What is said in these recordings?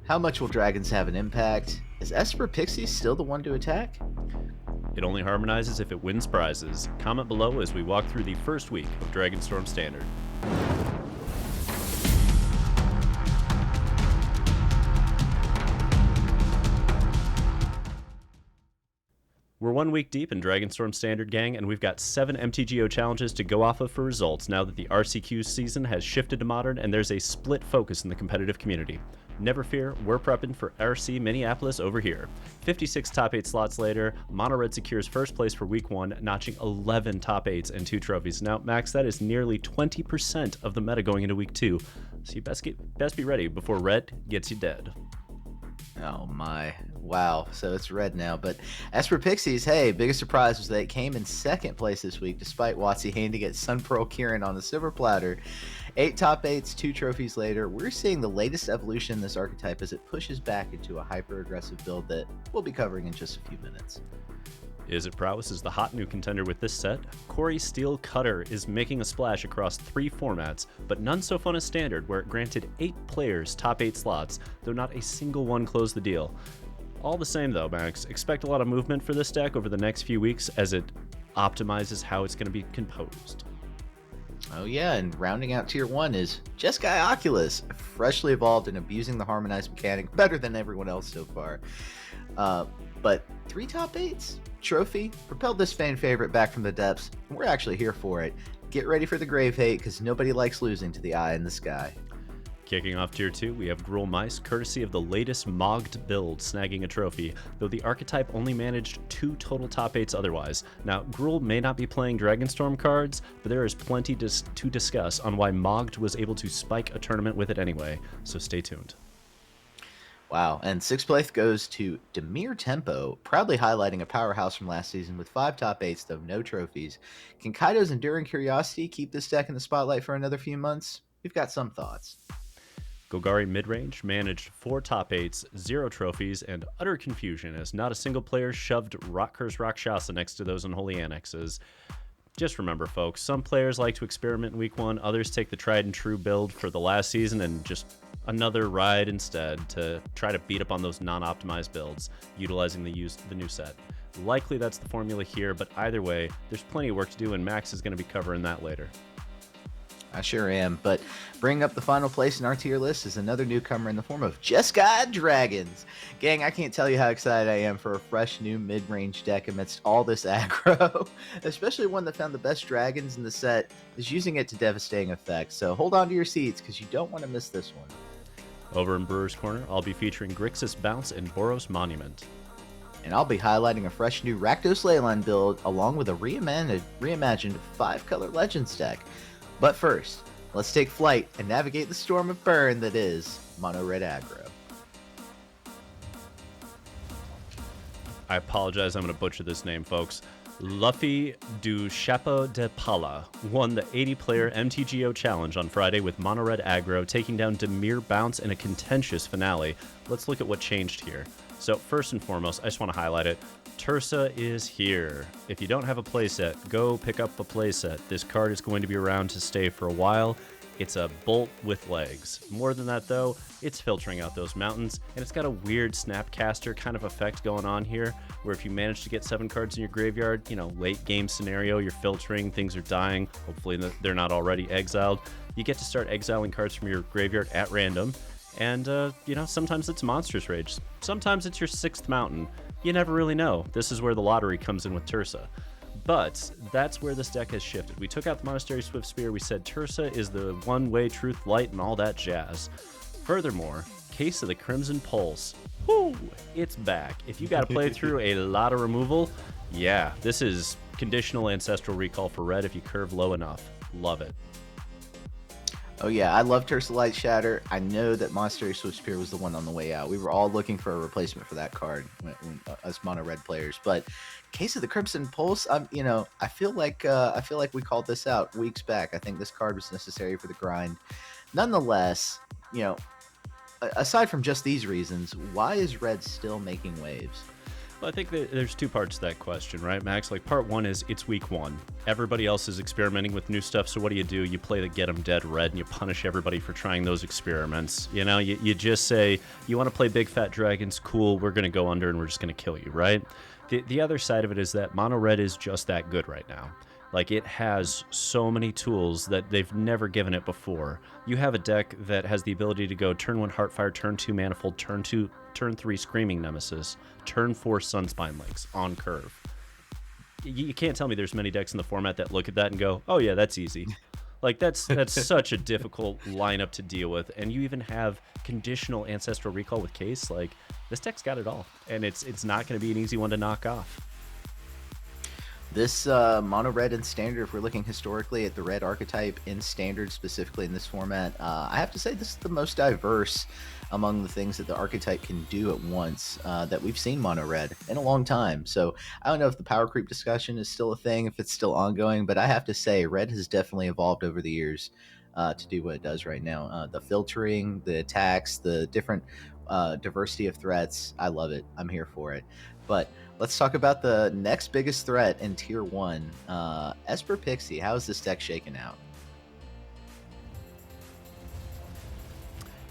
How much will dragons have an impact? Is Esper Pixie still the one to attack? It only harmonizes if it wins prizes. Comment below as we walk through the first week of Dragonstorm Standard. We're 1 week deep in Dragonstorm Standard, gang, and we've got 7 MTGO challenges to go off of for results now that the RCQ season has shifted to Modern and there's a split focus in the competitive community. Never fear, we're prepping for RC Minneapolis over here. 56 top 8 slots later, Mono Red secures first place for week 1, notching 11 top 8s and 2 trophies. Now, Max, that is nearly 20% of the meta going into week 2, so you best be ready before Red gets you dead. Oh my, wow. So it's red now. But Esper Pixies, hey, biggest surprise was that it came in second place this week, despite Watsy Hayne to get Sun Pearl Kieran on the silver platter. 8 top 8s, 2 trophies later. We're seeing the latest evolution in this archetype as it pushes back into a hyper-aggressive build that we'll be covering in just a few minutes. Izzet Prowess is the hot new contender with this set. Cori Steelcutter is making a splash across 3 formats, but none so fun as Standard, where it granted 8 players top 8 slots, though not a single one closed the deal. All the same though, Max, expect a lot of movement for this deck over the next few weeks as it optimizes how it's going to be composed. Oh yeah, and rounding out tier 1 is Jeskai Oculus, freshly evolved and abusing the harmonized mechanic better than everyone else so far. But 3 top 8s, trophy, propelled this fan favorite back from the depths, and we're actually here for it. Get ready for the grave hate, because nobody likes losing to the eye in the sky. Kicking off tier 2, we have Gruul Mice, courtesy of the latest Mogged build, snagging a trophy, though the archetype only managed 2 total top 8s otherwise. Now, Gruul may not be playing Dragonstorm cards, but there is plenty to discuss on why Mogged was able to spike a tournament with it anyway, so stay tuned. Wow, and 6th place goes to Dimir Tempo, proudly highlighting a powerhouse from last season with 5 top 8s, though no trophies. Can Kaido's enduring curiosity keep this deck in the spotlight for another few months? We've got some thoughts. Golgari Midrange managed 4 top 8s, 0 trophies, and utter confusion as not a single player shoved Rockers Rakshasa next to those unholy annexes. Just remember, folks, some players like to experiment in week 1, others take the tried and true build for the last season and just another ride instead to try to beat up on those non-optimized builds, utilizing the new set. Likely that's the formula here, but either way, there's plenty of work to do, and Max is going to be covering that later. I sure am, but bringing up the final place in our tier list is another newcomer in the form of Jeskai Dragons. Gang, I can't tell you how excited I am for a fresh new mid-range deck amidst all this aggro, especially one that found the best dragons in the set is using it to devastating effect. So hold on to your seats because you don't want to miss this one. Over in Brewer's Corner, I'll be featuring Grixis Bounce and Boros Monument. And I'll be highlighting a fresh new Rakdos Leyline build along with a reimagined 5-color Legends deck. But first, let's take flight and navigate the storm of burn that is Mono Red Aggro. I apologize, I'm going to butcher this name, folks. Luffy du Chapeau de Pala won the 80-player MTGO challenge on Friday with Mono Red Aggro, taking down Dimir Bounce in a contentious finale. Let's look at what changed here. So first and foremost, I just want to highlight it. Tursa is here. If you don't have a playset, go pick up a playset. This card is going to be around to stay for a while. It's a bolt with legs. More than that though, it's filtering out those mountains, and it's got a weird Snapcaster kind of effect going on here, where if you manage to get 7 cards in your graveyard, late game scenario, you're filtering, things are dying, hopefully they're not already exiled, you get to start exiling cards from your graveyard at random, and sometimes it's Monstrous Rage, sometimes it's your 6th mountain. You never really know. This is where the lottery comes in with Tursa. But that's where this deck has shifted. We took out the Monastery Swift Spear. We said Tursa is the one-way truth light and all that jazz. Furthermore, Case of the Crimson Pulse. Woo! It's back. If you got to play through a lot of removal, yeah, this is conditional Ancestral Recall for red if you curve low enough. Love it. Oh yeah, I love Tursa Light Shatter. I know that Monastery Swift Spear was the one on the way out. We were all looking for a replacement for that card, us mono red players. But Case of the Crimson Pulse, I feel like we called this out weeks back. I think this card was necessary for the grind. Nonetheless, aside from just these reasons, why is red still making waves? Well, I think that there's two parts to that question, right, Max? Like, part one is it's week one. Everybody else is experimenting with new stuff, so what do? You play the Get 'em Dead Red, and you punish everybody for trying those experiments. You know, you just say, you want to play Big Fat Dragons? Cool, we're going to go under, and we're just going to kill you, right? The other side of it is that Mono Red is just that good right now. Like, it has so many tools that they've never given it before. You have a deck that has the ability to go turn 1 Heartfire, turn 2 Manifold, turn 3 Screaming Nemesis, turn 4 Sunspine Links on curve. You can't tell me there's many decks in the format that look at that and go, oh yeah, that's easy. Like, that's such a difficult lineup to deal with. And you even have conditional Ancestral Recall with Case. Like, this deck's got it all. And it's not going to be an easy one to knock off. This mono red in standard, if we're looking historically at the red archetype in standard, specifically in this format, I have to say this is the most diverse among the things that the archetype can do at once that we've seen mono red in a long time. So I don't know if the power creep discussion is still a thing, if it's still ongoing, but I have to say red has definitely evolved over the years to do what it does right now. The filtering, the attacks, the different diversity of threats, I love it. I'm here for it. But let's talk about the next biggest threat in Tier 1. Esper Pixie, how is this deck shaking out?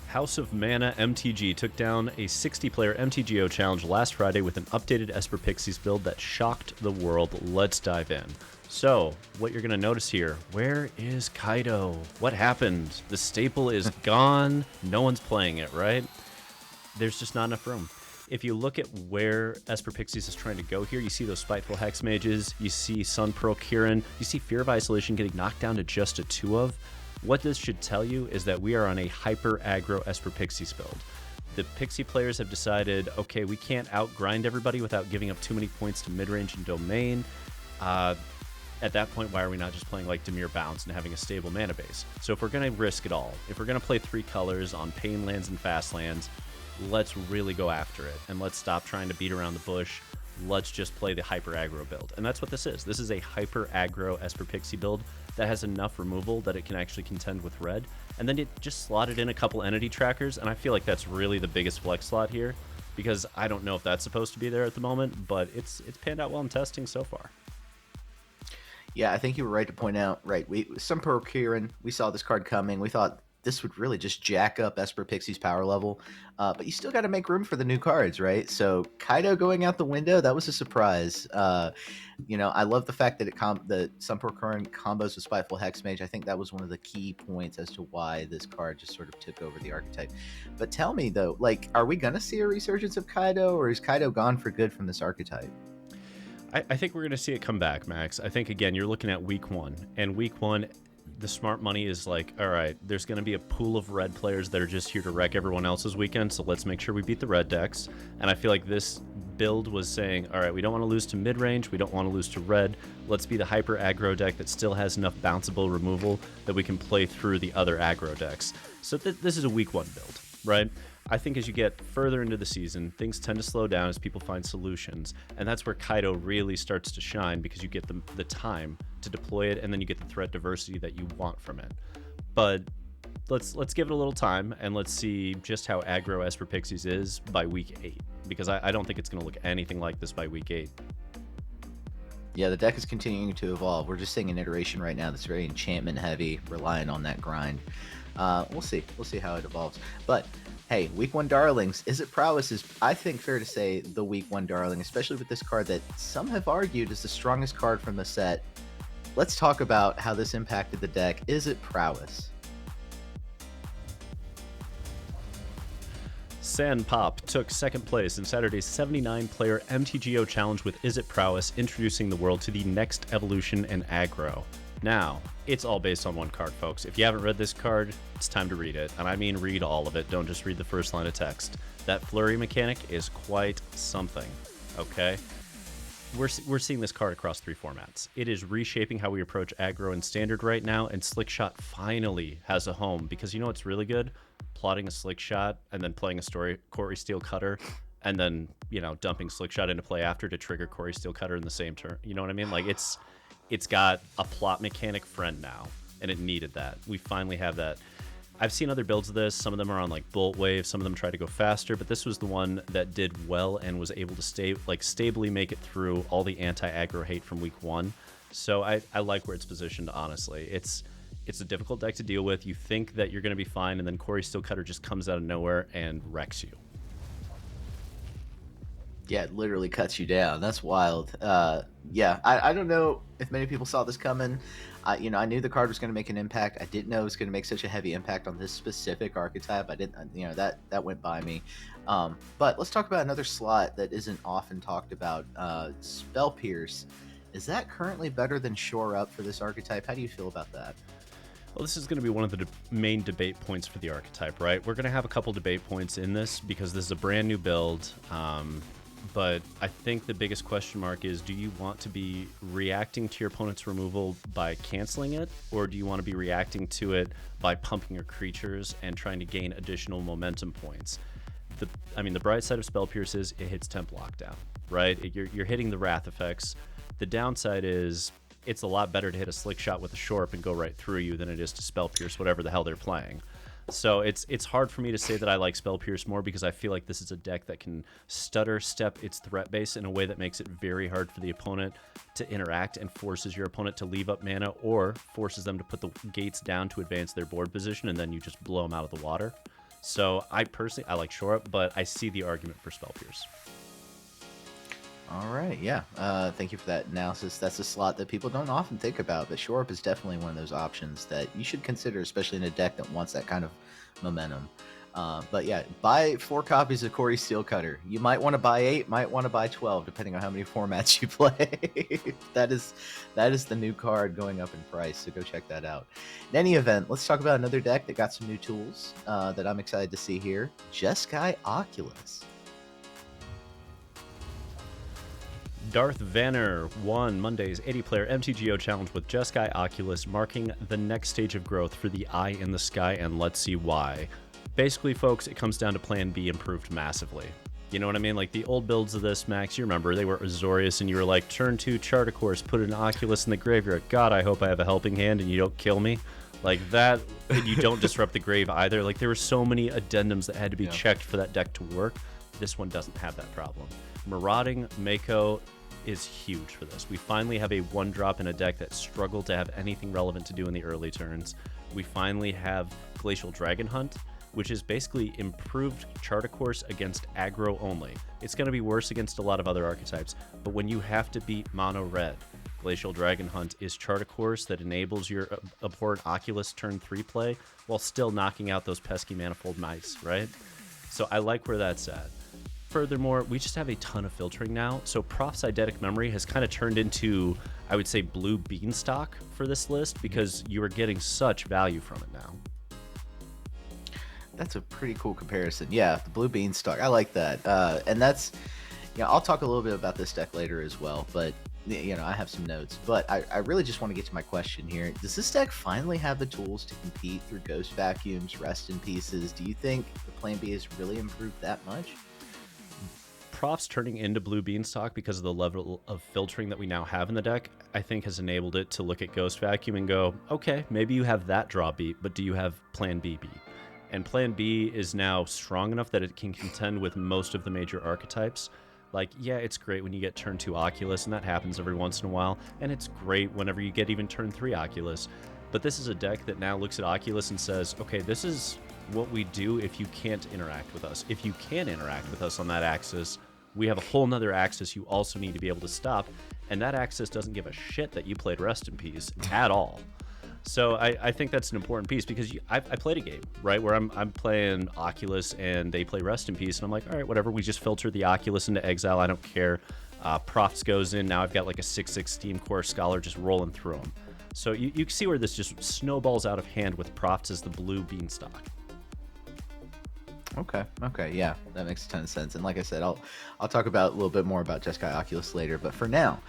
House of Mana MTG took down a 60-player MTGO challenge last Friday with an updated Esper Pixies build that shocked the world. Let's dive in. So, what you're going to notice here, where is Kaido? What happened? The staple is gone. No one's playing it, right? There's just not enough room. If you look at where Esper Pixies is trying to go here, you see those Spiteful Hex Mages, you see Sun Pearl Kirin, you see Fear of Isolation getting knocked down to just a 2 of. What this should tell you is that we are on a hyper aggro Esper Pixies build. The Pixie players have decided, okay, we can't outgrind everybody without giving up too many points to midrange and domain. At that point, why are we not just playing like Dimir Bounce and having a stable mana base? So if we're going to risk it all, if we're going to play 3 colors on Pain lands and Fast lands, let's really go after it, and let's stop trying to beat around the bush. Let's just play the hyper aggro build, and that's what this is. This is a hyper aggro Esper Pixie build that has enough removal that it can actually contend with red, and then it just slotted in a couple entity trackers, and I feel like that's really the biggest flex slot here, because I don't know if that's supposed to be there at the moment, but it's panned out well in testing so far. Yeah, I think you were right to point out, right, Sun Pearl Kirin, we saw this card coming, we thought this would really just jack up Esper Pixie's power level, but you still got to make room for the new cards, right? So Kaido going out the window, that was a surprise. You know, I love the fact that the Sun Pearl Kirin combos with Spiteful Hexmage. I think that was one of the key points as to why this card just sort of took over the archetype. But tell me though, like, are we gonna see a resurgence of Kaido, or is Kaido gone for good from this archetype? I think we're going to see it come back, Max. I think, again, you're looking at week 1, and week 1, the smart money is like, all right, there's going to be a pool of red players that are just here to wreck everyone else's weekend, so let's make sure we beat the red decks. And I feel like this build was saying, all right, we don't want to lose to mid-range, we don't want to lose to red, let's be the hyper aggro deck that still has enough bounceable removal that we can play through the other aggro decks. So this is a week 1 build, right? I think as you get further into the season, things tend to slow down as people find solutions, and that's where Kaido really starts to shine, because you get the time to deploy it, and then you get the threat diversity that you want from it. But let's give it a little time, and let's see just how aggro Esper Pixies is by week 8, because I don't think it's going to look anything like this by week 8. Yeah, the deck is continuing to evolve. We're just seeing an iteration right now that's very enchantment heavy, relying on that grind. We'll see how it evolves. But hey, week 1 darlings, Izzet Prowess is, I think, fair to say the week 1 darling, especially with this card that some have argued is the strongest card from the set. Let's talk about how this impacted the deck. Izzet Prowess. San Pop took second place in Saturday's 79-player MTGO challenge with Izzet Prowess, introducing the world to the next evolution in aggro. Now, it's all based on one card, folks. If you haven't read this card, it's time to read it. And I mean read all of it, don't just read the first line of text. That flurry mechanic is quite something, okay? We're seeing this card across 3 formats. It is reshaping how we approach aggro in standard right now, and Slickshot finally has a home, because you know what's really good? Plotting a Slickshot and then playing a Cori Steelcutter, and then, you know, dumping Slickshot into play after to trigger Cori Steelcutter in the same turn. You know what I mean? Like, it's got a plot mechanic friend now, and it needed that. We finally have that. I've seen other builds of this. Some of them are on like Bolt Wave, some of them try to go faster, but this was the one that did well and was able to stably make it through all the anti-aggro hate from week 1. So I like where it's positioned, honestly. It's a difficult deck to deal with. You think that you're going to be fine, and then Cori Steelcutter just comes out of nowhere and wrecks you. Yeah, it literally cuts you down. That's wild. Yeah, I don't know if many people saw this coming. I knew the card was going to make an impact. I didn't know it was going to make such a heavy impact on this specific archetype. I didn't, that went by me. But let's talk about another slot that isn't often talked about. Spell Pierce. Is that currently better than Shore Up for this archetype? How do you feel about that? Well, this is going to be one of the main debate points for the archetype, right? We're going to have a couple debate points in this because this is a brand new build. But I think the biggest question mark is, do you want to be reacting to your opponent's removal by canceling it, or do you want to be reacting to it by pumping your creatures and trying to gain additional momentum points? The bright side of Spell Pierce is it hits temp lockdown, right? You're hitting the wrath effects. The downside is it's a lot better to hit a slick shot with a Shore Up and go right through you than it is to Spell Pierce whatever the hell they're playing. So it's hard for me to say that I like Spell Pierce more because I feel like this is a deck that can stutter step its threat base in a way that makes it very hard for the opponent to interact and forces your opponent to leave up mana or forces them to put the gates down to advance their board position, and then you just blow them out of the water. So I like Shore Up, but I see the argument for Spell Pierce. All right, yeah. Thank you for that analysis. That's a slot that people don't often think about, but Shore Up is definitely one of those options that you should consider, especially in a deck that wants that kind of momentum. But yeah, buy 4 copies of Cori Steelcutter. You might want to buy 8, might want to buy 12, depending on how many formats you play. that is the new card going up in price, so go check that out. In any event, let's talk about another deck that got some new tools that I'm excited to see here. Jeskai Oculus. Darth Vanner won Monday's 80-player MTGO challenge with Jeskai Oculus, marking the next stage of growth for the Eye in the Sky, and let's see why. Basically, folks, it comes down to Plan B improved massively. You know what I mean? Like the old builds of this, Max, you remember, they were Azorius, and you were like, turn 2 Chart a Course, put an Oculus in the graveyard. God, I hope I have a helping hand and you don't kill me. Like that, and you don't disrupt the grave either. Like there were so many addendums that had to be checked for that deck to work. This one doesn't have that problem. Marauding Mako is huge for this. We finally have a 1-drop in a deck that struggled to have anything relevant to do in the early turns. We finally have Glacial Dragon Hunt, which is basically improved Chart a Course against aggro only. It's going to be worse against a lot of other archetypes, but when you have to beat mono red, Glacial Dragon Hunt is Chart a Course that enables your abhorrent Oculus turn 3 play while still knocking out those pesky Manifold Mice, right? So I like where that's at. Furthermore, we just have a ton of filtering now, so Prof's Eidetic Memory has kind of turned into, I would say, blue beanstalk for this list because you are getting such value from it now. That's a pretty cool comparison. Yeah, the blue beanstalk. I like that. And that's, I'll talk a little bit about this deck later as well, but, I have some notes. But I really just want to get to my question here. Does this deck finally have the tools to compete through Ghost Vacuums, Rest in Pieces? Do you think the Plan B has really improved that much? Prof's turning into blue beanstalk because of the level of filtering that we now have in the deck, I think has enabled it to look at Ghost Vacuum and go, okay, maybe you have that draw beat, but do you have Plan B beat? And Plan B is now strong enough that it can contend with most of the major archetypes. Like, yeah, it's great when you get turn 2 Oculus, and that happens every once in a while, and it's great whenever you get even turn 3 Oculus. But this is a deck that now looks at Oculus and says, okay, this is what we do if you can't interact with us. If you can interact with us on that axis, we have a whole nother axis you also need to be able to stop, and that axis doesn't give a shit that you played Rest in Peace at all. So I think that's an important piece because I played a game, right, where I'm playing Oculus and they play Rest in Peace, and I'm like, all right, whatever, we just filter the Oculus into exile, I don't care. Profs goes in, now I've got like a 6/6 Steam Core Scholar just rolling through them. So you can see where this just snowballs out of hand with Profs as the blue beanstalk. Okay, yeah, that makes a ton of sense. And like I said, I'll talk about a little bit more about Jeskai Oculus later. But for now,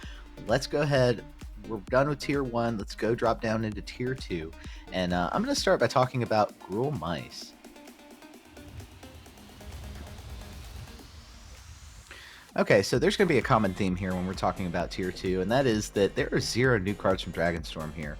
let's go ahead. We're done with Tier 1. Let's go drop down into Tier 2. And I'm going to start by talking about Gruul Mice. Okay, so there's going to be a common theme here when we're talking about Tier 2, and that is that there are 0 new cards from Dragonstorm here.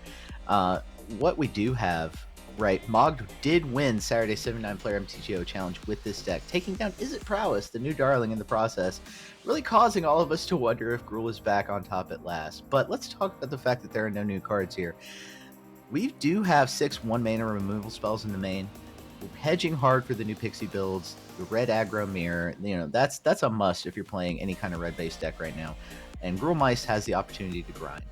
What we do have right? Mogg did win Saturday's 79-player MTGO challenge with this deck, taking down Izzet Prowess, the new darling in the process, really causing all of us to wonder if Gruul is back on top at last. But let's talk about the fact that there are no new cards here. We do have 6 1-mana removal spells in the main. We're hedging hard for the new Pixie builds. The red aggro mirror, that's a must if you're playing any kind of red-based deck right now. And Gruul Mice has the opportunity to grind.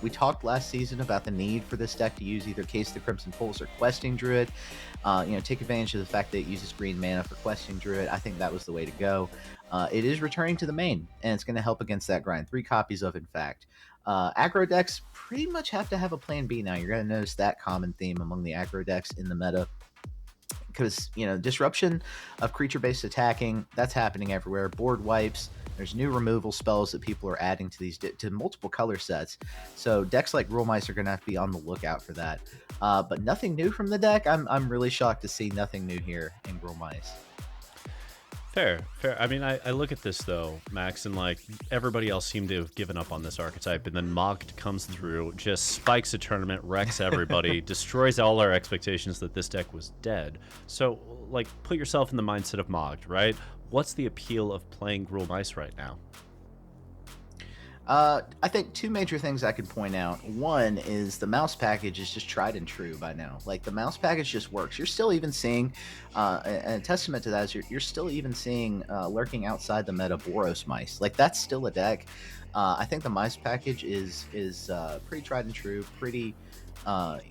We talked last season about the need for this deck to use either Case the Crimson Pulse or Questing Druid. Take advantage of the fact that it uses green mana for Questing Druid. I think that was the way to go. It is returning to the main, and it's going to help against that grind. 3 copies of, in fact. Aggro decks pretty much have to have a plan B now. You're going to notice that common theme among the aggro decks in the meta. Because, disruption of creature-based attacking, that's happening everywhere. Board wipes. There's new removal spells that people are adding to these to multiple color sets. So decks like Gruul Mice are going to have to be on the lookout for that. But nothing new from the deck. I'm really shocked to see nothing new here in Gruul Mice. Fair. I mean, I look at this, though, Max, and, like, everybody else seemed to have given up on this archetype, and then Mogged comes through, just spikes a tournament, wrecks everybody, destroys all our expectations that this deck was dead. So, like, put yourself in the mindset of Mogged, right? What's the appeal of playing Gruul Mice right now? I think 2 major things I could point out. One is the mouse package is just tried and true by now. Like, the mouse package just works. You're still even seeing, and a testament to that is you're still even seeing lurking outside the meta Boros Mice. Like, that's still a deck. I think the mice package is pretty tried and true, pretty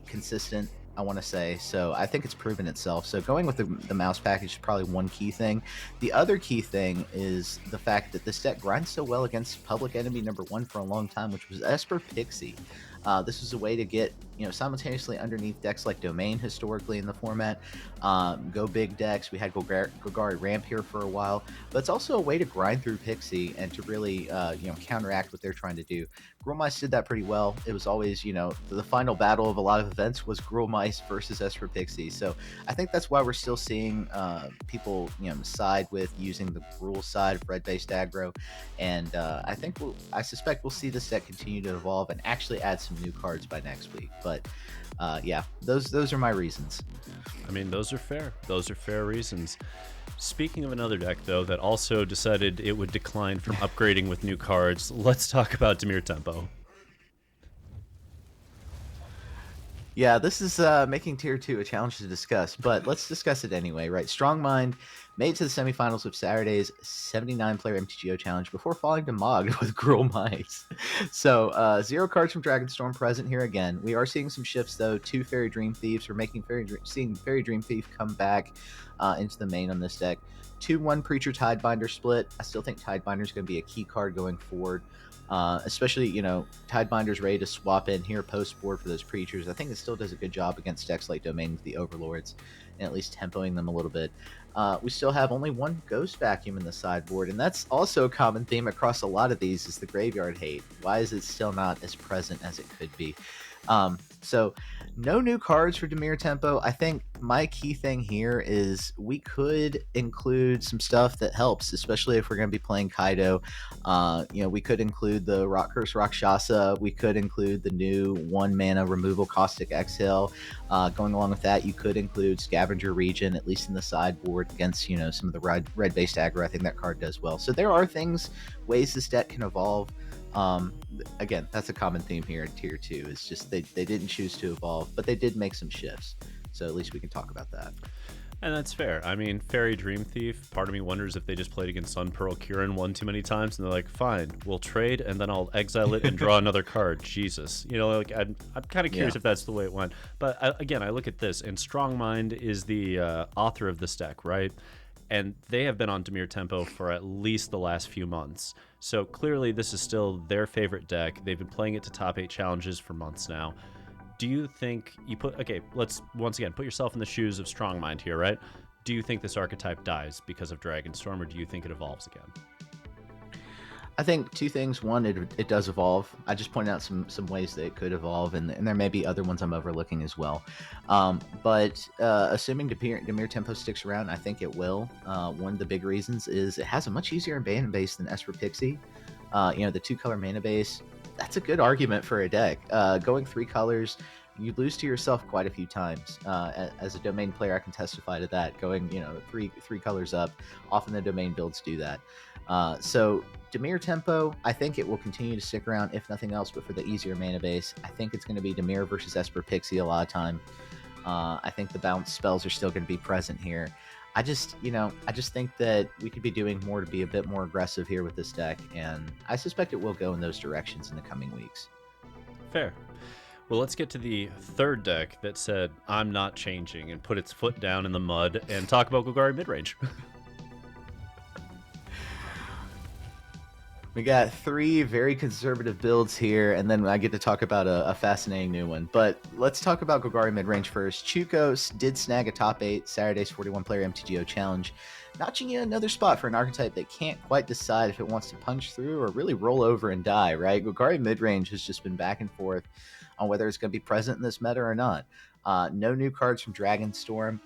consistent, I want to say. So I think it's proven itself. So going with the mouse package is probably one key thing. The other key thing is the fact that this deck grinds so well against public enemy number 1 for a long time, which was Esper Pixie. This was a way to get simultaneously underneath decks like Domain historically in the format. Go big decks. We had Golgari Ramp here for a while, but it's also a way to grind through Pixie and to really counteract what they're trying to do. Gruul Mice did that pretty well. It was always the final battle of a lot of events was Gruul Mice versus Esper Pixie. So I think that's why we're still seeing people side with using the Gruul side of red-based aggro, and I suspect we'll see this deck continue to evolve and actually add some new cards by next week. But yeah, those are my reasons. I mean, those are fair. Those are fair reasons. Speaking of another deck, though, that also decided it would decline from upgrading with new cards, let's talk about Dimir Tempo. Yeah, this is making Tier 2 a challenge to discuss, but let's discuss it anyway, right? Strong Mind made it to the semifinals of Saturday's 79-player MTGO challenge before falling to Mogged with Gruul Mice. So, 0 cards from Dragonstorm present here again. We are seeing some shifts, though. 2 Fairy Dream Thieves. We're seeing Fairy Dream Thief come back into the main on this deck. 2-1 Preacher Tidebinder split. I still think Tidebinder is going to be a key card going forward. Especially, Tidebinder's ready to swap in here post-board for those Preachers. I think it still does a good job against decks like Domain with the Overlords and at least tempoing them a little bit. We still have only 1 Ghost Vacuum in the sideboard, and that's also a common theme across a lot of these is the graveyard hate. Why is it still not as present as it could be? So no new cards for Dimir Tempo. I think my key thing here is we could include some stuff that helps, especially if we're going to be playing Kaido. We could include the Rock Curse Rakshasa. We could include the new 1-mana removal Caustic Exhale. Going along with that, you could include Scavenger Region, at least in the sideboard against, some of the red-based aggro. I think that card does well. So there are ways this deck can evolve. Again, that's a common theme here in Tier 2. It's just they didn't choose to evolve, but they did make some shifts. So at least we can talk about that. And that's fair. I mean, Fairy Dream Thief, part of me wonders if they just played against Sun Pearl Kieran one too many times, and they're like, fine, we'll trade, and then I'll exile it and draw another card. Jesus. I'm kind of curious if that's the way it went. But I look at this, and Strong Mind is the author of this deck, right? And they have been on Dimir Tempo for at least the last few months. So clearly this is still their favorite deck. They've been playing it to top 8 challenges for months now. Do you think let's once again put yourself in the shoes of Strong Mind here, right? Do you think this archetype dies because of Dragonstorm, or do you think it evolves again? I think 2 things. One, it does evolve. I just pointed out some ways that it could evolve, and there may be other ones I'm overlooking as well. But assuming Dimir Tempo sticks around, I think it will. One of the big reasons is it has a much easier mana base than Esper Pixie. The 2-color mana base, that's a good argument for a deck. Going 3 colors you lose to yourself quite a few times. As a domain player, I can testify to that. Going, three colors up, often the domain builds do that. So Dimir Tempo, I think it will continue to stick around, if nothing else, but for the easier mana base. I think it's going to be Dimir versus Esper Pixie a lot of time. I think the bounce spells are still going to be present here. I just think that we could be doing more to be a bit more aggressive here with this deck, and I suspect it will go in those directions in the coming weeks. Fair. Well, let's get to the third deck that said, I'm not changing, and put its foot down in the mud and talk about Golgari Midrange. We got three very conservative builds here, and then I get to talk about a fascinating new one. But let's talk about Golgari Midrange first. Chukos did snag a top 8 Saturday's 41-player MTGO challenge, notching in another spot for an archetype that can't quite decide if it wants to punch through or really roll over and die, right? Golgari Midrange has just been back and forth on whether it's going to be present in this meta or not. No new cards from Dragonstorm.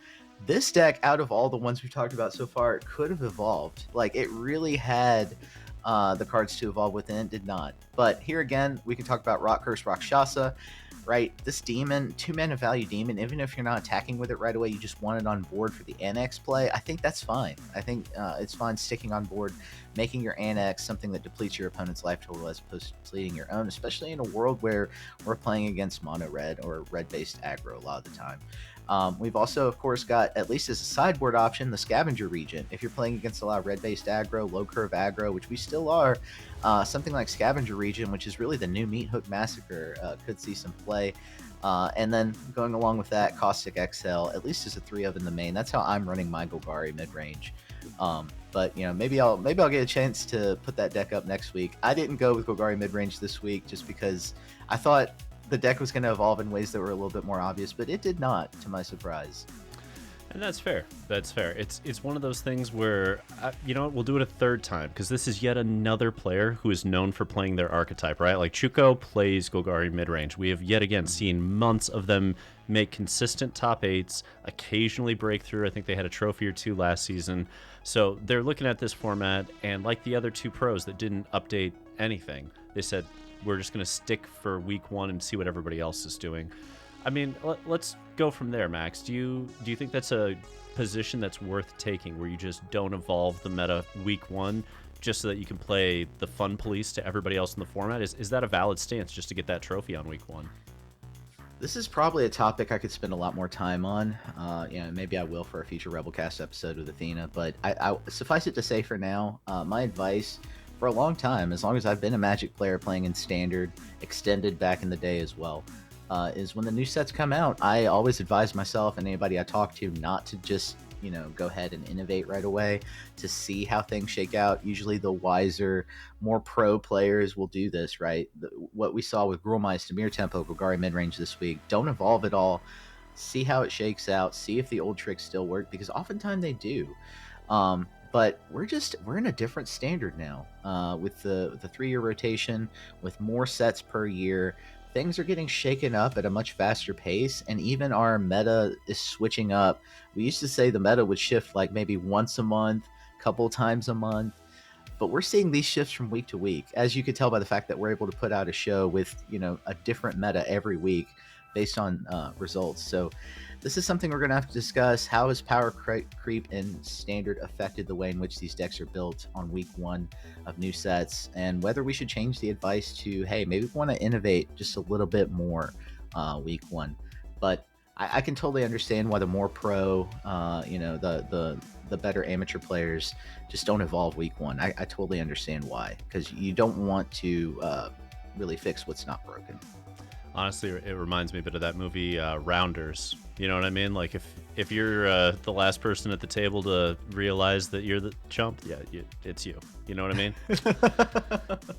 This deck, out of all the ones we've talked about so far, it could have evolved. Like, it really had the cards to evolve within, did not. But here again, we can talk about Rock Curse Rakshasa, right? This demon, 2-mana value demon, even if you're not attacking with it right away, you just want it on board for the annex play, I think that's fine. I think it's fine sticking on board, making your annex something that depletes your opponent's life total as opposed to depleting your own, especially in a world where we're playing against mono red or red-based aggro a lot of the time. We've also, of course, got, at least as a sideboard option, the Scavenger Regent. If you're playing against a lot of red-based aggro, low-curve aggro, which we still are, something like Scavenger Regent, which is really the new Meat Hook Massacre, could see some play. And then going along with that, Caustic XL, at least as a 3-of in the main. That's how I'm running my Golgari Midrange. But maybe I'll get a chance to put that deck up next week. I didn't go with Golgari Midrange this week just because I thought the deck was going to evolve in ways that were a little bit more obvious, but it did not, to my surprise. And that's fair. That's fair. It's one of those things where, we'll do it a third time, because this is yet another player who is known for playing their archetype, right? Like, Chuko plays Golgari Midrange. We have yet again seen months of them make consistent top 8s, occasionally break through. I think they had a trophy or two last season. So they're looking at this format, and like the other two pros that didn't update anything, they said, we're just going to stick for week 1 and see what everybody else is doing. I mean, let's go from there, Max. Do you think that's a position that's worth taking, where you just don't evolve the meta week 1 just so that you can play the fun police to everybody else in the format? Is that a valid stance just to get that trophy on week 1? This is probably a topic I could spend a lot more time on. Maybe I will for a future Rebelcast episode with Athena. But I suffice it to say for now, my advice for a long time, as long as I've been a Magic player playing in Standard, Extended back in the day as well, is when the new sets come out, I always advise myself and anybody I talk to not to just, go ahead and innovate right away, to see how things shake out. Usually the wiser, more pro players will do this, right? What we saw with Gruul Mice, Dimir Tempo, Golgari Midrange this week, don't evolve at all. See how it shakes out. See if the old tricks still work, because oftentimes they do. But we're in a different standard now, with the 3-year rotation, with more sets per year. Things are getting shaken up at a much faster pace, and even our meta is switching up. We used to say the meta would shift like maybe once a month, couple times a month, but we're seeing these shifts from week to week, as you could tell by the fact that we're able to put out a show with a different meta every week based on results. So this is something we're going to have to discuss. How has power creep in Standard affected the way in which these decks are built on week 1 of new sets, and whether we should change the advice to, hey, maybe we want to innovate just a little bit more week 1. But I can totally understand why the more pro, the better amateur players just don't evolve week 1. I totally understand why, because you don't want to really fix what's not broken. Honestly, it reminds me a bit of that movie Rounders. You know what I mean? Like, if you're the last person at the table to realize that you're the chump, it's you. You know what I mean?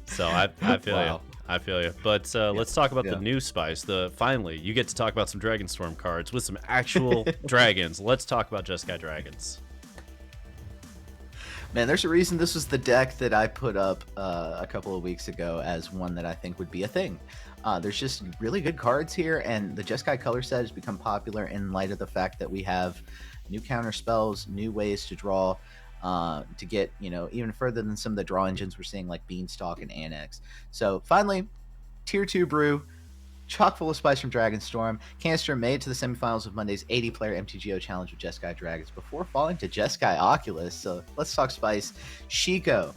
So I feel you. I feel you. But let's talk about the new spice. Finally, you get to talk about some Dragonstorm cards with some actual dragons. Let's talk about Jeskai Dragons. Man, there's a reason this was the deck that I put up a couple of weeks ago as one that I think would be a thing. There's just really good cards here, and the Jeskai color set has become popular in light of the fact that we have new counter spells, new ways to draw, to get, even further than some of the draw engines we're seeing like Beanstalk and Annex. So finally, Tier 2 brew, chock full of spice from Dragonstorm. Canister made to the semifinals of Monday's 80-player MTGO challenge with Jeskai Dragons before falling to Jeskai Oculus. So let's talk spice. Shiko.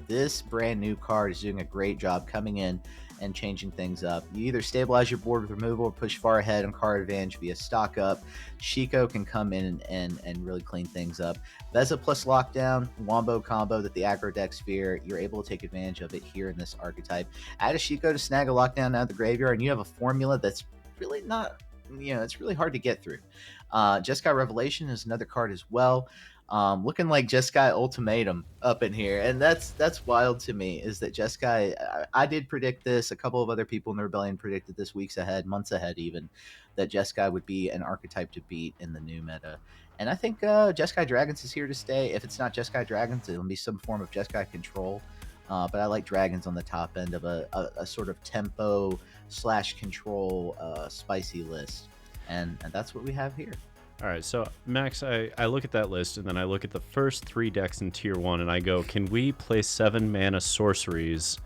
This brand new card is doing a great job coming in and changing things up. You either stabilize your board with removal or push far ahead on card advantage via stock up. Shiko can come in and really clean things up. Vezza plus lockdown, wombo combo that the aggro decks fear. You're able to take advantage of it here in this archetype. Add a Shiko to snag a lockdown out of the graveyard, and you have a formula that's really not, it's really hard to get through. Jeskai Revelation is another card as well. Looking like Jeskai Ultimatum up in here, and that's wild to me. Is that Jeskai? I did predict this. A couple of other people in the Rebellion predicted this weeks ahead, months ahead even, that Jeskai would be an archetype to beat in the new meta. And I think Jeskai Dragons is here to stay. If it's not Jeskai Dragons, it'll be some form of Jeskai control. But I like Dragons on the top end of a sort of tempo / control spicy list, and that's what we have here. All right, so Max, I look at that list, and then I look at the first 3 decks in Tier 1, and I go, can we play 7-mana sorceries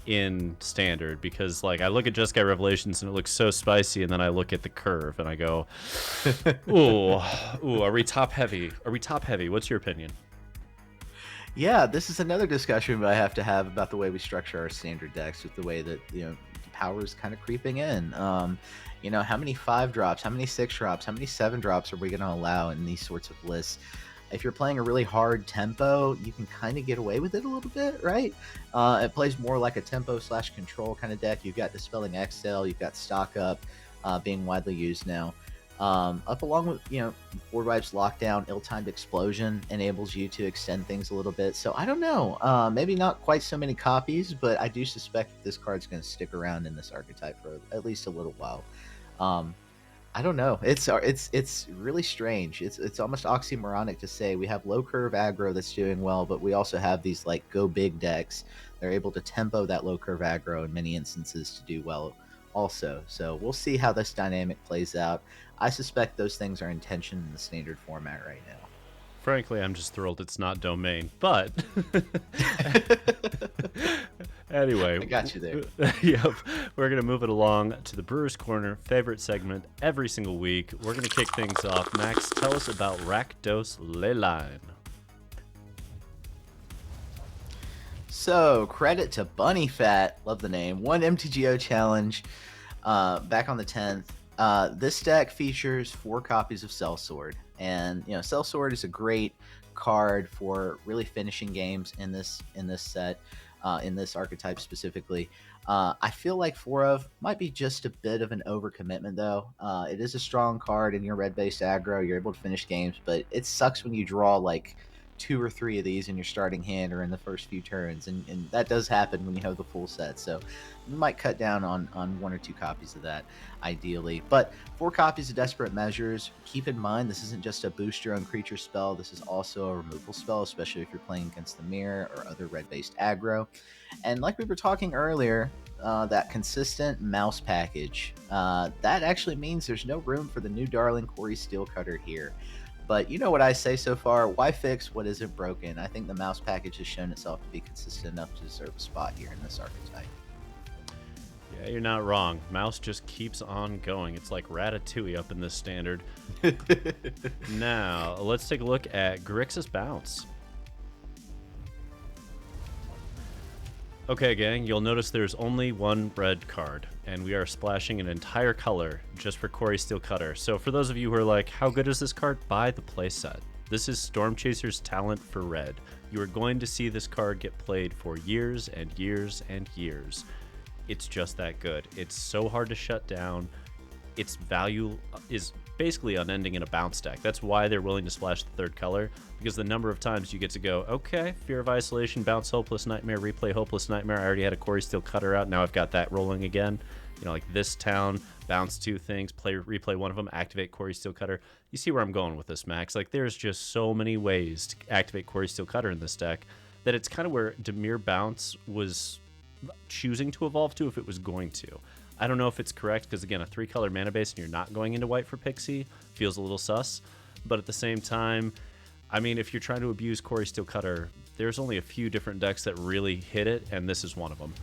in Standard? Because, like, I look at Jeskai Revelations, and it looks so spicy, and then I look at the curve, and I go, ooh, are we top-heavy? What's your opinion? Yeah, this is another discussion I have to have about the way we structure our Standard decks with the way that, power is kind of creeping in. How many 5 drops, how many 6 drops, how many 7 drops are we going to allow in these sorts of lists? If you're playing a really hard tempo, you can kind of get away with it a little bit, right? It plays more like a tempo / control kind of deck. You've got Dispelling Exhale, you've got Stock Up being widely used now. Up along with, Board Wipes Lockdown, Ill-Timed Explosion enables you to extend things a little bit. So I don't know, maybe not quite so many copies, but I do suspect that this card's going to stick around in this archetype for at least a little while. I don't know. It's really strange. It's almost oxymoronic to say we have low curve aggro that's doing well, but we also have these like go big decks. They're able to tempo that low curve aggro in many instances to do well also. So we'll see how this dynamic plays out. I suspect those things are in tension in the Standard format right now. Frankly, I'm just thrilled it's not Domain, but anyway. I got you there. Yep. We're going to move it along to the Brewer's Corner, favorite segment every single week. We're going to kick things off. Max, tell us about Rakdos Leyline. So, credit to Bunny Fat, love the name, one MTGO challenge back on the 10th. This deck features 4 copies of Sellsword, and Sellsword is a great card for really finishing games in this set, in this archetype specifically. I feel like 4 of might be just a bit of an overcommitment though. It is a strong card in your red-based aggro. You're able to finish games, but it sucks when you draw like 2 or 3 of these in your starting hand or in the first few turns, and that does happen when you have the full set. So you might cut down on 1 or 2 copies of that ideally, but 4 copies of Desperate Measures. Keep in mind, this isn't just a boost your own creature spell. This is also a removal spell, especially if you're playing against the mirror or other red-based aggro. And like we were talking earlier, that consistent mouse package, that actually means there's no room for the new darling Cori Steelcutter here. But you know what I say so far, why fix what isn't broken? I think the mouse package has shown itself to be consistent enough to deserve a spot here in this archetype. Yeah, you're not wrong. Mouse just keeps on going. It's like Ratatouille up in this Standard. Now, let's take a look at Grixis Bounce. Okay, gang, you'll notice there's only 1 red card, and we are splashing an entire color just for Cori Steelcutter. So for those of you who are like, how good is this card? Buy the playset. This is Storm Chaser's talent for red. You are going to see this card get played for years and years and years. It's just that good. It's so hard to shut down. Its value is basically unending in a bounce deck. That's why they're willing to splash the 3rd color, because the number of times you get to go, okay, Fear of Isolation, bounce Hopeless Nightmare, replay Hopeless Nightmare. I already had a Cori Steelcutter out. Now I've got that rolling again. Like this town, bounce 2 things, replay 1 of them, activate Cori Steelcutter. You see where I'm going with this, Max. Like, there's just so many ways to activate Cori Steelcutter in this deck that it's kind of where Dimir Bounce was choosing to evolve to if it was going to. I don't know if it's correct, because again, a 3-color mana base and you're not going into white for Pixie feels a little sus. But at the same time, I mean, if you're trying to abuse Cori Steelcutter, there's only a few different decks that really hit it, and this is one of them.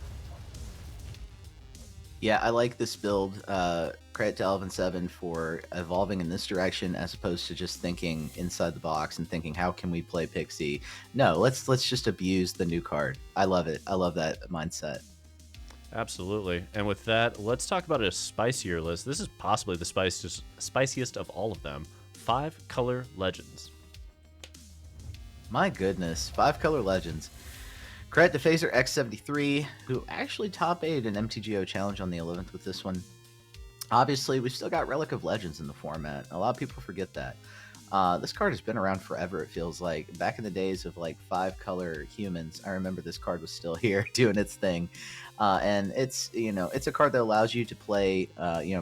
Yeah, I like this build. Credit to Elvin7 for evolving in this direction as opposed to just thinking inside the box and thinking how can we play Pixie. No, let's just abuse the new card. I love it. I love that mindset. Absolutely. And with that, let's talk about a spicier list. This is possibly the spiciest of all of them. 5 color legends. My goodness, 5 color legends. Credit to Phaser X73, who actually top 8 an MTGO challenge on the 11th with this one. Obviously, we've still got Relic of Legends in the format. A lot of people forget that. This card has been around forever, it feels like. Back in the days of like 5-color humans, I remember this card was still here doing its thing. And it's, it's a card that allows you to play,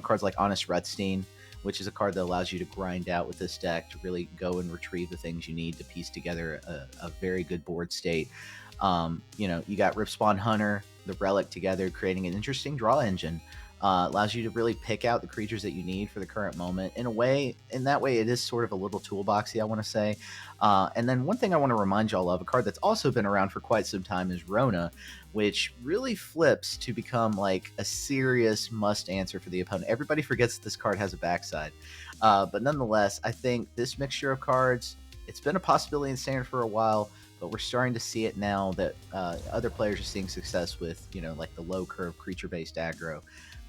cards like Honest Redstein, which is a card that allows you to grind out with this deck to really go and retrieve the things you need to piece together a very good board state. You got Ripspawn Hunter, the Relic together, creating an interesting draw engine. Allows you to really pick out the creatures that you need for the current moment. In that way, it is sort of a little toolboxy, I want to say. And then one thing I want to remind y'all of, a card that's also been around for quite some time, is Rona, which really flips to become like a serious must answer for the opponent. Everybody forgets that this card has a backside. But nonetheless, I think this mixture of cards, it's been a possibility in Standard for a while, but we're starting to see it now that other players are seeing success with, like the low curve creature-based aggro.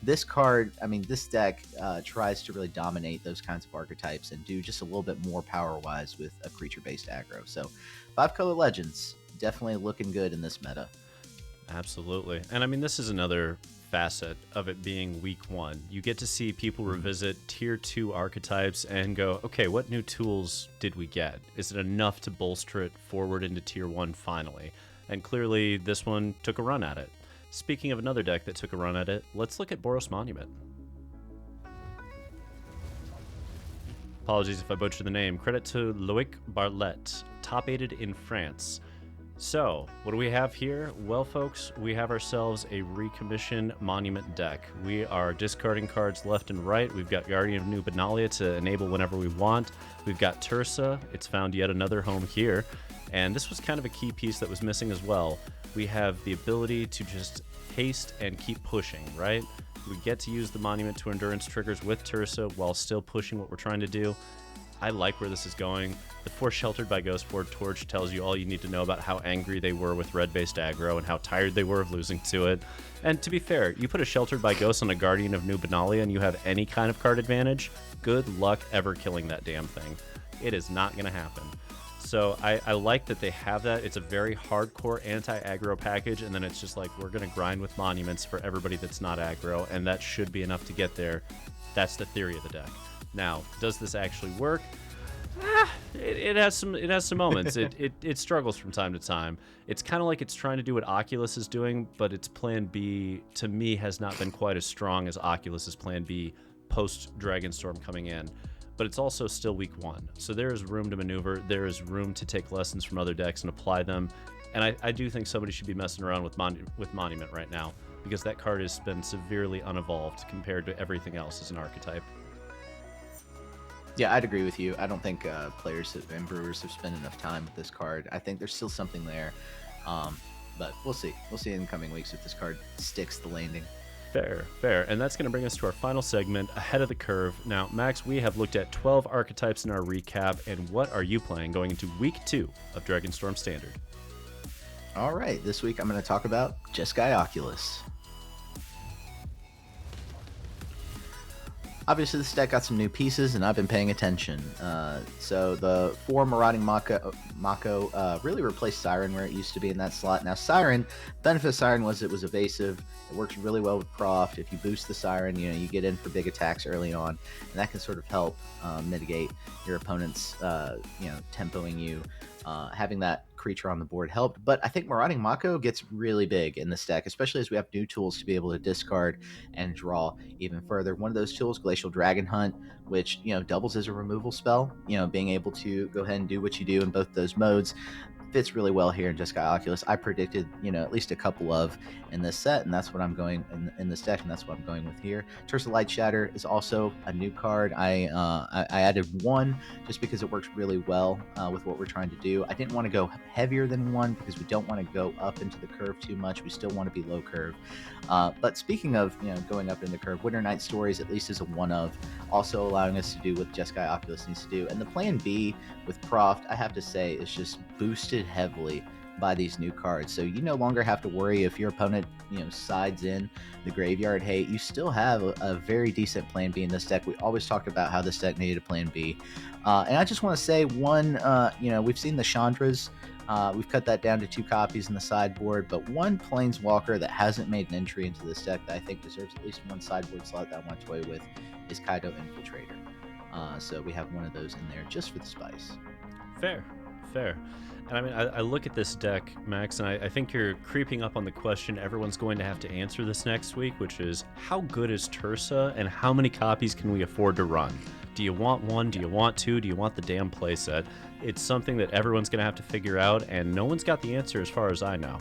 This card, this deck tries to really dominate those kinds of archetypes and do just a little bit more power-wise with a creature-based aggro. So 5-color legends, definitely looking good in this meta. Absolutely. And this is another facet of it being week 1. You get to see people revisit tier 2 archetypes and go, okay, what new tools did we get? Is it enough to bolster it forward into tier 1 finally? And clearly this one took a run at it. Speaking of another deck that took a run at it, let's look at Boros Monument. Apologies if I butcher the name. Credit to Loic Barlet, top aided in France. So, what do we have here? Well, folks, we have ourselves a recommissioned Monument deck. We are discarding cards left and right. We've got Guardian of New Benalia to enable whenever we want. We've got Tursa. It's found yet another home here. And this was kind of a key piece that was missing as well. We have the ability to just haste and keep pushing, right? We get to use the Monument to Endurance triggers with Tursa while still pushing what we're trying to do. I like where this is going. The Force Sheltered by Ghostboard Torch tells you all you need to know about how angry they were with red-based aggro and how tired they were of losing to it. And to be fair, you put a Sheltered by Ghost on a Guardian of New Benalia and you have any kind of card advantage, good luck ever killing that damn thing. It is not going to happen. So I like that they have that. It's a very hardcore anti-aggro package, and then it's just like, we're going to grind with monuments for everybody that's not aggro, and that should be enough to get there. That's the theory of the deck. Now, does this actually work? It has some moments. It struggles from time to time. It's kind of like it's trying to do what Oculus is doing, but its plan B, to me, has not been quite as strong as Oculus's plan B post Dragonstorm coming in. But it's also still week 1. So there is room to maneuver. There is room to take lessons from other decks and apply them. And I do think somebody should be messing around with Monument right now, because that card has been severely unevolved compared to everything else as an archetype. Yeah, I'd agree with you. I don't think players and brewers have spent enough time with this card. I think there's still something there. But we'll see. We'll see in the coming weeks if this card sticks the landing. Fair. And that's going to bring us to our final segment, Ahead of the Curve. Now, Max, we have looked at 12 archetypes in our recap, and what are you playing going into week 2 of Dragonstorm Standard? All right, this week I'm going to talk about Jeskai Oculus. Obviously, this deck got some new pieces, and I've been paying attention. So the 4 Marauding Mako really replaced Siren where it used to be in that slot. Now, Siren, benefit of Siren was it was evasive. It works really well with Proft. If you boost the Siren, you get in for big attacks early on, and that can sort of help mitigate your opponent's, tempoing you. Having that creature on the board helped, but I think Marauding Mako gets really big in this deck, especially as we have new tools to be able to discard and draw even further. One of those tools, Glacial Dragon Hunt, which doubles as a removal spell, being able to go ahead and do what you do in both those modes. fits really well here in Jeskai Oculus. I predicted, at least a couple of in this set, and that's what I'm going in this deck, and that's what I'm going with here. Tersa Light Shatter is also a new card. I added one just because it works really well with what we're trying to do. I didn't want to go heavier than one because we don't want to go up into the curve too much. We still want to be low curve. But speaking of going up in the curve, Winter Night Stories at least is a one of, also allowing us to do what Jeskai Oculus needs to do. And the plan B with Proft, I have to say, is just boosted heavily by these new cards. So you no longer have to worry if your opponent sides in the graveyard. Hey, you still have a very decent plan B in this deck. We always talked about how this deck needed a plan B. And I just want to say one, we've seen the Chandras. We've cut that down to 2 copies in the sideboard, but one Planeswalker that hasn't made an entry into this deck that I think deserves at least one sideboard slot that I want to toy with is Kaido Infiltrator. So we have one of those in there just for the spice. Fair. And I mean, I look at this deck, Max, and I think you're creeping up on the question everyone's going to have to answer this next week, which is how good is Tersa and how many copies can we afford to run? Do you want one? Do you want two? Do you want the damn playset? It's something that everyone's going to have to figure out, and no one's got the answer as far as I know.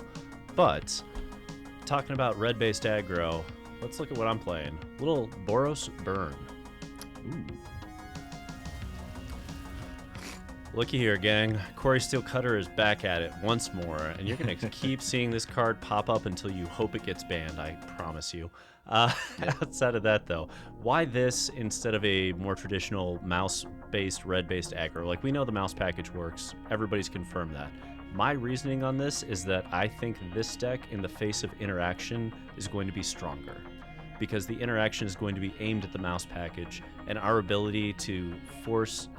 But talking about red-based aggro, let's look at what I'm playing. Little Boros Burn. Ooh. Looky here, gang. Cori Steelcutter is back at it once more, and you're going to keep seeing this card pop up until you hope it gets banned, I promise you. Outside of that, though, why this instead of a more traditional mouse-based, red-based aggro? Like, we know the mouse package works. Everybody's confirmed that. My reasoning on this is that I think this deck, in the face of interaction, is going to be stronger. Because the interaction is going to be aimed at the mouse package, and our ability to force,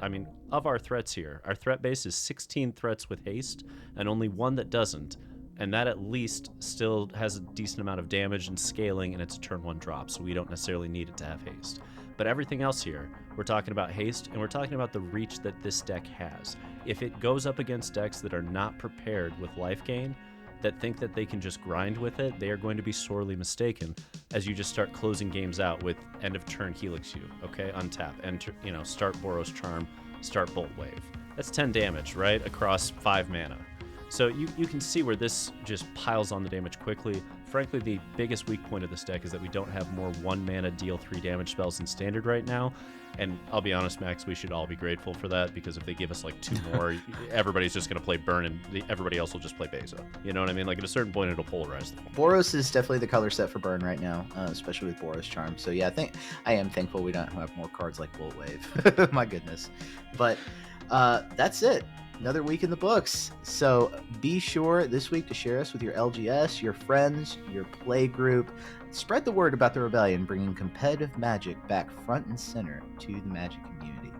of our threats here, our threat base is 16 threats with haste, and only one that doesn't, and that at least still has a decent amount of damage and scaling, and it's a turn 1 drop, so we don't necessarily need it to have haste. But everything else here, we're talking about haste, and we're talking about the reach that this deck has. If it goes up against decks that are not prepared with life gain, that think that they can just grind with it, they are going to be sorely mistaken as you just start closing games out with end of turn Helix you, okay? Untap, enter, start Boros Charm, start Bolt Wave. That's 10 damage, right? Across 5 mana. So you can see where this just piles on the damage quickly. Frankly, the biggest weak point of this deck is that we don't have more 1 mana deal 3 damage spells in Standard right now. And I'll be honest, Max, we should all be grateful for that, because if they give us like 2 more, everybody's just going to play Burn and everybody else will just play Beza. You know what I mean? Like, at a certain point, it'll polarize the Boros is definitely the color set for Burn right now, especially with Boros Charm. So yeah, I am thankful we don't have more cards like Bolt Wave. My goodness. But that's it. Another week in the books. So be sure this week to share us with your LGS, your friends, your play group. Spread the word about the Rebellion, bringing competitive Magic back front and center to the Magic community.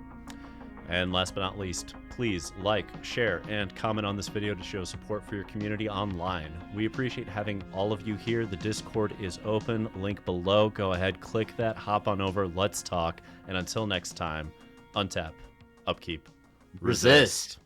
And last but not least, please like, share, and comment on this video to show support for your community online. We appreciate having all of you here. The Discord is open, link below. Go ahead, click that, hop on over, let's talk. And until next time, untap, upkeep, Resist.